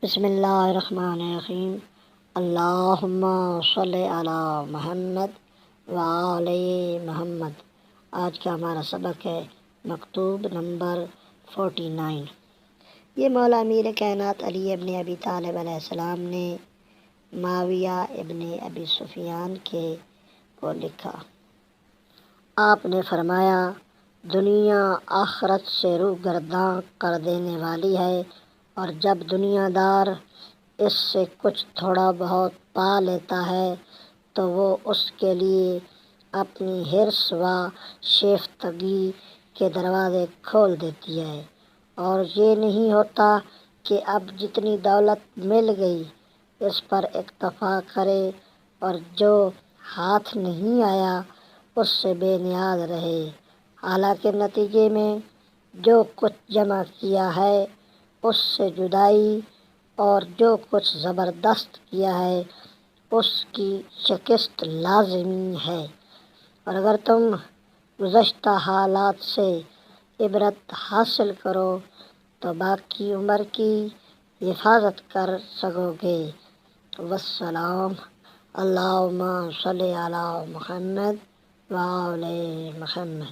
بسم اللہ الرحمن الرحیم۔ اللہم صلی علی محمد وآل محمد۔ آج کا ہمارا سبق ہے مکتوب نمبر 49۔ یہ مولا امیر کائنات علی ابن ابی طالب علیہ السلام نے معاویہ ابن ابی سفیان کو لکھا۔ آپ نے فرمایا، دنیا آخرت سے روگرداں کر دینے والی ہے، اور جب دنیا دار اس سے کچھ تھوڑا بہت پا لیتا ہے تو وہ اس کے لیے اپنی حرص و شیفتگی کے دروازے کھول دیتی ہے، اور یہ نہیں ہوتا کہ اب جتنی دولت مل گئی اس پر اکتفا کرے، اور جو ہاتھ نہیں آیا اس سے بے نیاز رہے، حالانکہ نتیجے میں جو کچھ جمع کیا ہے اس سے جدائی، اور جو کچھ زبردست کیا ہے اس کی شکست لازمی ہے۔ اور اگر تم گزشتہ حالات سے عبرت حاصل کرو تو باقی عمر کی حفاظت کر سکو گے۔ والسلام۔ اللہم صلی علی محمد وآل محمد۔